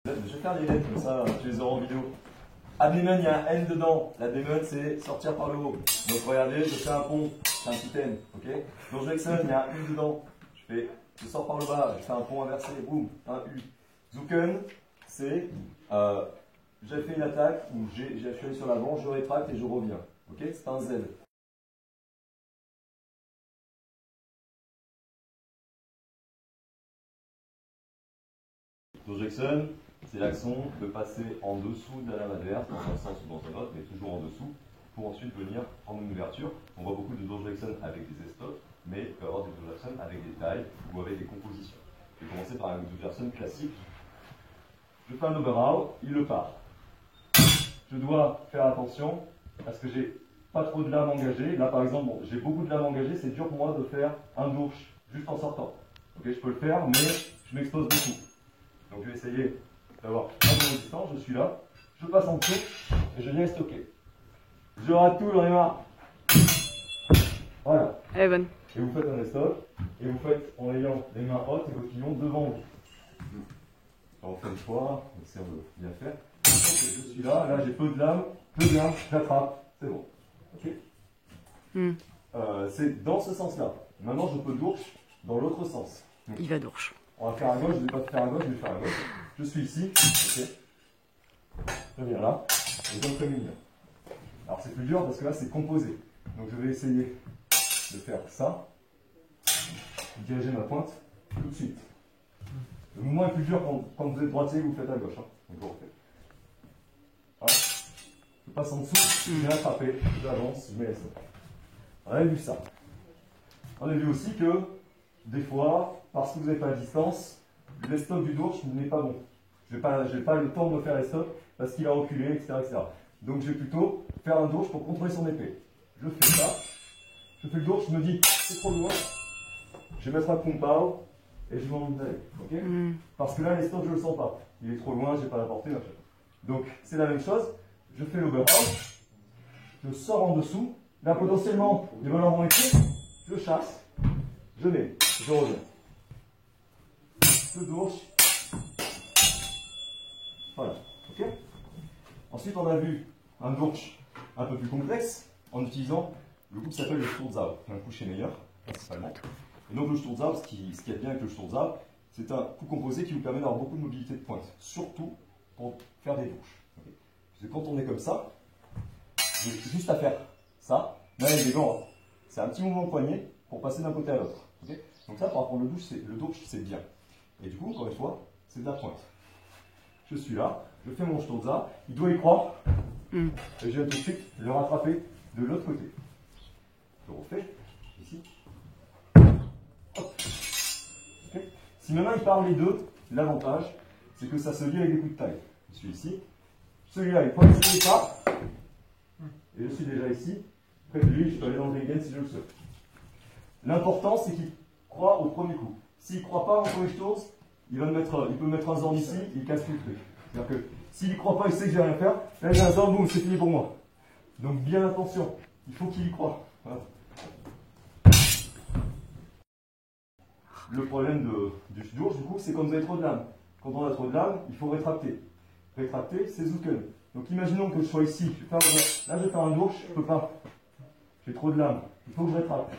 Je vais faire les lettres comme ça, tu les auras en vidéo. Abnehmen, il y a un N dedans. L'Abnehmen, c'est sortir par le haut. Donc regardez, je fais un pont, c'est un petit N, ok. Durchwechseln, il y a un U dedans. Je sors par le bas, je fais un pont inversé, boum, un U. Zucken, c'est j'ai fait une attaque ou j'ai appuyé sur l'avant, je rétracte et je reviens. Ok, c'est un Z. Durchwechseln, c'est l'action de passer en dessous de la lame adverse, dans un sens ou dans un autre, mais toujours en dessous, pour ensuite venir prendre une ouverture. On voit beaucoup de Durchwechseln avec des estocs, mais il peut y avoir des Durchwechseln avec des tailles ou avec des compositions. Je vais commencer par un Durchwechseln classique. Je fais un overhaul, il le part. Je dois faire attention parce que j'ai pas trop de lames engagées. Là par exemple, bon, j'ai beaucoup de lames engagées, c'est dur pour moi de faire un Durch juste en sortant. Okay, je peux le faire, mais je m'expose beaucoup. Donc je vais essayer d'avoir un peu de distance, je suis là, je passe en dessous et je viens stocker. Je rate tout, j'en ai marre. Voilà. Elle est bonne. Et vous faites un stop et vous faites en ayant les mains hautes et vos pignons devant vous. On fait une fois, on essaie de bien faire. Okay, je suis là, là j'ai peu de lames, j'attrape, c'est bon. Ok. C'est dans ce sens-là. Maintenant je peux Durch dans l'autre sens. Il va Durch. On va faire à gauche, je ne vais pas faire à gauche, je vais faire à gauche. Je suis ici, ok. Je viens là, et donc comme une. Alors c'est plus dur parce que là c'est composé. Donc je vais essayer de faire ça, diriger ma pointe tout de suite. Le mouvement est plus dur quand vous êtes droitier et que vous faites à gauche. Hein. Donc vous refaites. Voilà. Je passe en dessous, je viens attraper, j'avance, je mets les stops. On avait vu ça. On a vu aussi que des fois, parce que vous n'avez pas la distance, le stop du Durch n'est pas bon. Je n'ai pas le temps de faire les stops parce qu'il a reculé, etc. Donc je vais plutôt faire un Durch pour contrôler son épée. Je fais ça, je fais le Durch, je me dis c'est trop loin, je vais mettre un Kumpao et je vais m'en aller. Okay, parce que là, les stops, je ne le sens pas. Il est trop loin, je n'ai pas la portée. Machin. Donc c'est la même chose, je fais l'overhaul, je sors en dessous, là potentiellement, il va l'avoir été, je chasse, je mets, je reviens. Le Durch. Voilà. Ok. Ensuite, on a vu un Durch un peu plus complexe en utilisant le coup qui s'appelle le Sturzau, qui est un coup chez meilleur, principalement. Et donc, le Sturzau, ce qui est bien avec le Sturzau, c'est un coup composé qui vous permet d'avoir beaucoup de mobilité de pointe, surtout pour faire des Durches. Okay. Parce que quand on est comme ça, j'ai juste à faire ça, mais avec des gants, c'est un petit mouvement de poignet pour passer d'un côté à l'autre. Okay. Donc ça, par rapport au Durch, c'est bien. Et du coup, encore une fois, c'est de la pointe. Je suis là, je fais mon Sturzau, il doit y croire, et je vais tout de suite le rattraper de l'autre côté. Je refais, ici. Hop. Okay. Si maintenant il part les deux, l'avantage, c'est que ça se lie avec des coups de taille. Je suis ici, celui-là il prend ici, il part, et je suis déjà ici, près de lui, je peux aller dans le Regen si je le souhaite. L'important, c'est qu'il croit au premier coup. S'il ne croit pas en premier Sturz, il peut mettre un Zorn ici, il casse tout le truc. C'est-à-dire que s'il n'y croit pas, il sait que je vais rien faire, là j'ai un Zorn, boum, c'est fini pour moi. Donc bien attention, il faut qu'il y croit. Voilà. Le problème du Durch, du coup, c'est quand vous avez trop de lames. Quand on a trop de lames, il faut rétracter. Rétracter, c'est Zucken. Donc imaginons que je sois ici, là je vais faire un Durch, je ne peux pas. J'ai trop de lames, il faut que je rétracte.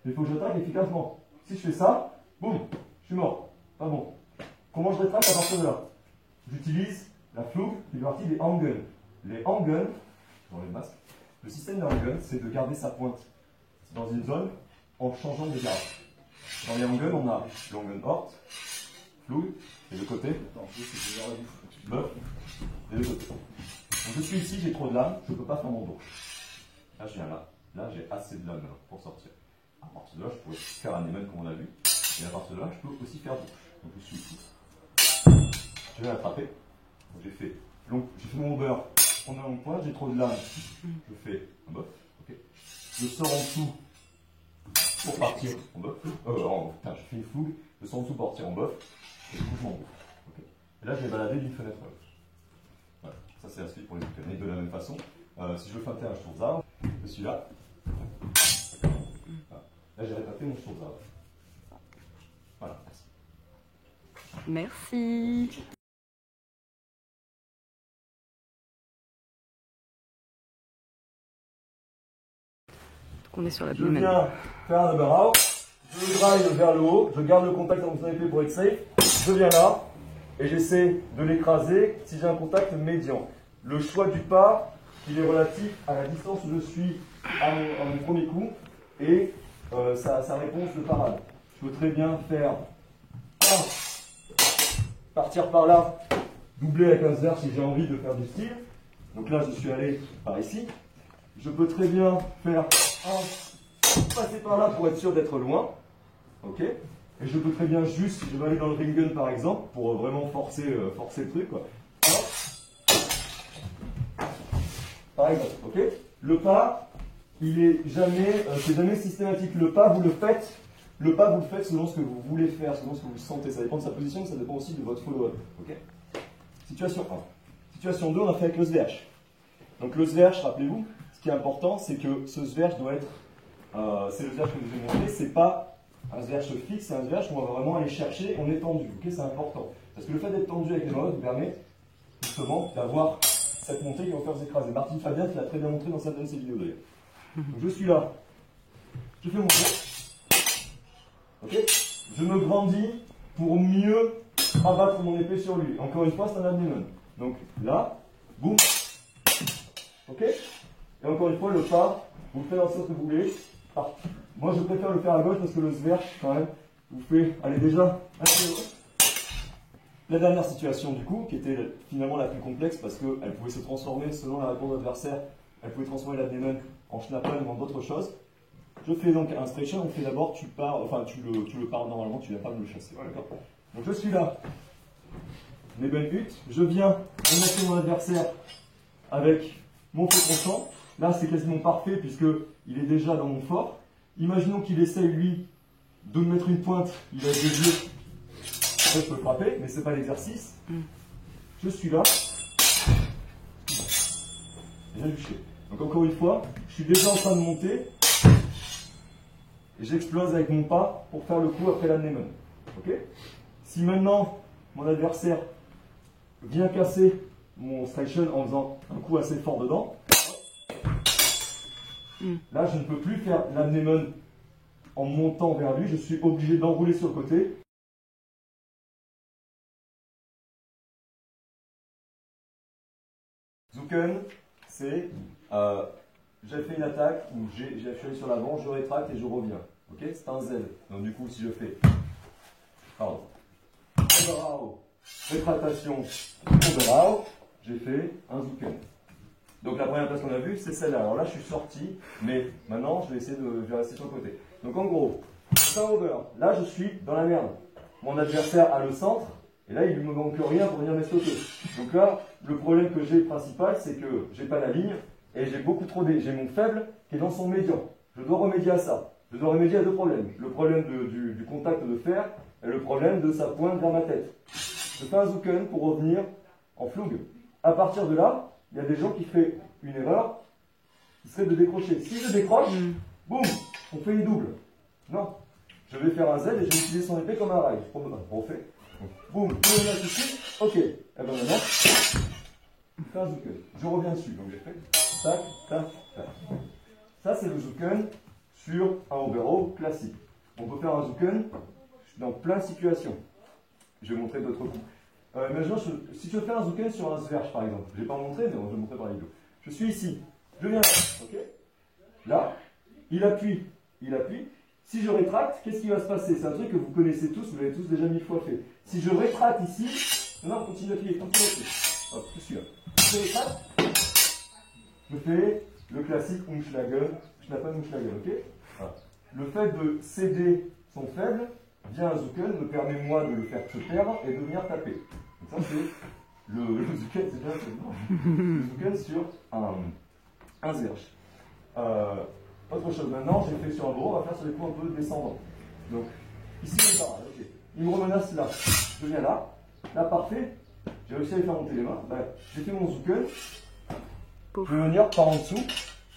Mais il faut que je rétracte efficacement. Si je fais ça, boum, je suis mort. Pas bon. Comment je rétracte à partir de là? J'utilise la Flug qui fait partie des Angeln. Les Angeln, dans les masques, le système des Angeln, c'est de garder sa pointe dans une zone en changeant de garde. Dans les Angeln, on a l'Angeln Hort, Flug, et le côté, Bœuf, et le côté. Donc je suis ici, j'ai trop de lames, je ne peux pas faire mon Durch. Là, je viens là. Là, j'ai assez de lames pour sortir. À partir de là, je pourrais faire un Nehmen comme on a vu. Et à partir de là, je peux aussi faire Durch. Donc je suis ici. Je vais l'attraper. Donc j'ai fait mon beurre. On a mon point, j'ai trop de lames. Je fais un bof. Okay. Je sors en dessous pour partir en bof. Putain, je fais une fougue. Je sors en dessous pour partir en bof. Et du coup, je m'en bouffe. Okay. Et là, je vais balader d'une fenêtre à l'autre. Voilà. Ça, c'est la suite pour les Ukrainiens. De la même façon, si je veux feinter un Sturzau, je suis là. Voilà. Là, j'ai répété mon Sturzau. Voilà, merci. Merci. qu'on est sur la Je même. viens faire un over out, je drive vers le haut, je garde le contact comme vous avez fait pour être safe, je viens là et j'essaie de l'écraser si j'ai un contact médian. Le choix du pas, il est relatif à la distance où je suis à mon premier coup et sa réponse de parade. Je peux très bien faire partir par là, doubler avec un swerve si j'ai envie de faire du style. Donc là, je suis allé par ici. Je peux très bien faire passer par là pour être sûr d'être loin. Ok. Et je peux très bien juste, je vais aller dans le ring gun par exemple, pour vraiment forcer le truc, quoi. Par exemple, ok. Le pas, il est jamais, c'est jamais systématique. Le pas, vous le faites selon ce que vous voulez faire, selon ce que vous sentez. Ça dépend de sa position, ça dépend aussi de votre follow-up. Ok. Situation 1. Situation 2, on a fait avec le swerge. Donc le swerge, rappelez-vous, ce qui est important, c'est que ce swerge doit être, c'est le swerge que je vous ai montré, c'est pas un swerge fixe, c'est un swerge qu'on va vraiment aller chercher, on est tendu. Ok, c'est important. Parce que le fait d'être tendu avec les mains vous permet justement d'avoir cette montée qui va faire vous écraser. Martin Fabien qui l'a très bien montré dans certaines de ses vidéos d'ailleurs. Donc je suis là, je fais mon tour. Ok, je me grandis pour mieux abattre mon épée sur lui. Encore une fois, c'est un abdomen. Donc là, boum. Ok. Et encore une fois, le pas, vous le faites dans le sens que vous voulez. Moi, je préfère le faire à gauche parce que le swerge, quand même, vous fait aller déjà assez haut. La dernière situation, du coup, qui était finalement la plus complexe parce qu'elle pouvait se transformer selon la réponse de l'adversaire. Elle pouvait transformer l'abdomen en schnappen ou en d'autres choses. Je fais donc un stretcher, on fait d'abord, tu le pars normalement, tu n'as pas à me le chasser. Voilà, d'accord. Donc je suis là, mes belles huttes, je viens remettre mon adversaire avec mon feu tranchant. Là, c'est quasiment parfait puisqu'il est déjà dans mon fort. Imaginons qu'il essaye, lui, de me mettre une pointe, il va se dévier. Après, je peux le frapper, mais ce n'est pas l'exercice. Je suis là. Et j'ai touché. Donc encore une fois, je suis déjà en train de monter. Et j'explose avec mon pas pour faire le coup après l'abdomen. Ok. Si maintenant, mon adversaire vient casser mon station en faisant un coup assez fort dedans, là, je ne peux plus faire l'abdomen en montant vers lui. Je suis obligé d'enrouler sur le côté. Zuken, c'est j'ai fait une attaque où je suis allé sur l'avant, je rétracte et je reviens. Ok, c'est un Z. Donc du coup, si je fais, pardon, overhow, rétractation, overhow, j'ai fait un Zuken. Donc la première place qu'on a vue, c'est celle-là. Alors là, je suis sorti, mais maintenant, je vais rester sur le côté. Donc en gros, c'est un over. Là, je suis dans la merde. Mon adversaire a le centre, et là, il ne me manque rien pour venir m'estoquer. Donc là, le problème que j'ai principal, c'est que j'ai pas la ligne, et j'ai beaucoup trop j'ai mon faible qui est dans son médian. Je dois remédier à ça. Je dois remédier à deux problèmes. Le problème du contact de fer, et le problème de sa pointe vers ma tête. Je fais un Zuken pour revenir en flug. À partir de là, il y a des gens qui font une erreur, qui serait de décrocher. Si je décroche, boum, on fait une double. Non. Je vais faire un Z et je vais utiliser son épée comme un rail. On fait. Boum, tout le monde ici. Ok. Et bien maintenant, je fais un Zuken. Je reviens dessus. Donc j'ai fait tac, tac, tac. Ça, c'est le Zuken sur un overhaul classique. On peut faire un Zuken dans plein de situations. Je vais montrer d'autres coups. Imaginons, si je fais un Zuken sur un swerge par exemple, je ne vais pas en montrer, mais je vais montrer par la vidéo. Je suis ici, je viens là, ok. Là, il appuie. Si je rétracte, qu'est-ce qui va se passer? C'est un truc que vous connaissez tous, vous l'avez tous déjà 1000 fois fait. Si je rétracte ici, non, continue d'appuyer, Hop, je suis là. Je rétracte, je fais le classique Umschlagen, Schnappen Umschlagen, ok. Voilà. Le fait de céder son faible, via un Zuken, me permet moi de le faire se perdre et de venir taper. Donc ça c'est le Zuken, c'est déjà le Zuken sur un swerge. Autre chose maintenant, j'ai fait sur un gros, on va faire sur des coups un peu descendants. Donc ici il est pareil, ok. Il me remenace là, je viens là, là parfait, j'ai réussi à lui faire monter les mains, ben, j'ai fait mon Zuken, je vais venir par en dessous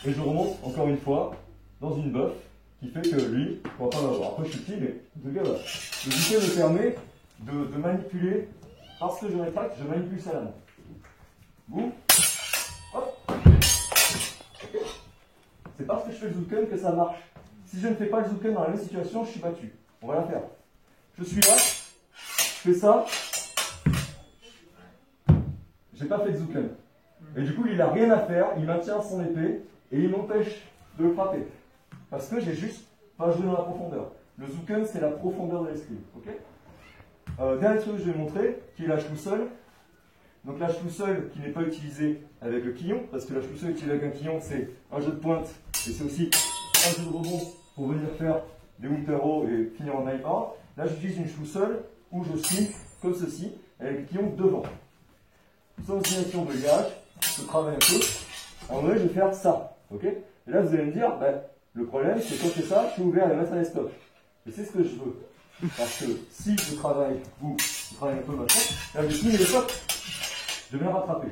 et je remonte encore une fois dans une buff. Qui fait que lui, on va pas l'avoir. Après, je suis petit, mais en tout cas, voilà. Le Zuken me permet de manipuler, parce que je rétracte, je manipule sa lame. Boum, hop. Okay. C'est parce que je fais le Zuken que ça marche. Si je ne fais pas le Zuken dans la même situation, je suis battu. On va la faire. Je suis là, je fais ça. J'ai pas fait de Zuken. Et du coup, il n'a rien à faire, il maintient son épée et il m'empêche de le frapper. Parce que j'ai juste pas joué dans la profondeur. Le Zuken, c'est la profondeur de l'escrime. Okay, dernier truc que je vais montrer, qui est l'âge tout seul. Donc l'âge tout seul qui n'est pas utilisé avec le quillon, parce que l'âge tout seul utilisé avec un quillon, c'est un jeu de pointe et c'est aussi un jeu de rebond pour venir faire des Wintero et finir en knife out. Là, j'utilise une tout seul où je suis comme ceci, avec le quillon devant. Sans oscillation de liage, je travaille un peu. En vrai, je vais faire ça. Okay, et là, vous allez me dire, ben, le problème, c'est que quand je fais ça, je suis ouvert à mettre à les stops. Et c'est ce que je veux. Parce que si je travaille, vous travaillez un peu maintenant, là, je finis les stops. Je vais rattraper.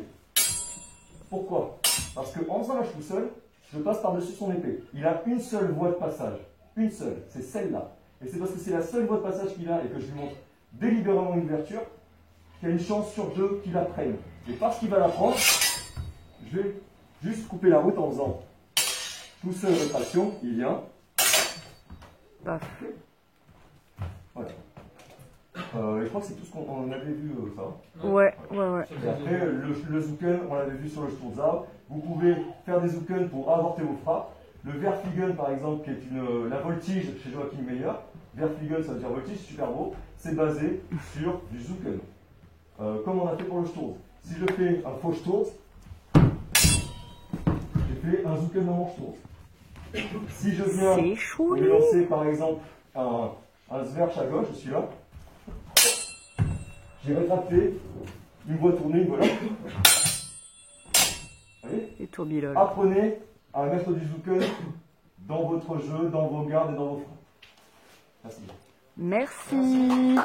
Pourquoi? Parce qu'en faisant la tout seul, je passe par-dessus son épée. Il a une seule voie de passage. Une seule. C'est celle-là. Et c'est parce que c'est la seule voie de passage qu'il a et que je lui montre délibérément une ouverture qu'il y a une chance sur deux qu'il la prenne. Et parce qu'il va la prendre, je vais juste couper la route en faisant tout seul rétraction. Il vient. Paf. Voilà. Je crois que c'est tout ce qu'on avait vu, ça. Ouais. Et après, le Zuken, on l'avait vu sur le Sturzau. Vous pouvez faire des Zuken pour avorter vos frappes. Le Verfliegen, par exemple, qui est la voltige chez Joachim Meyer. Verfliegen, ça veut dire voltige, super beau. C'est basé sur du Zuken. Comme on a fait pour le Sturz. Si je fais un faux Sturz, j'ai fait un Zuken dans mon Sturz. Si je viens lui lancer, par exemple, un Zwerch à gauche, je suis là. J'ai rétracté, une voie tournée, une voie là. Vous voyez? Et tourbillon. Apprenez à mettre du Zuken dans votre jeu, dans vos gardes et dans vos frappes. Merci. Merci.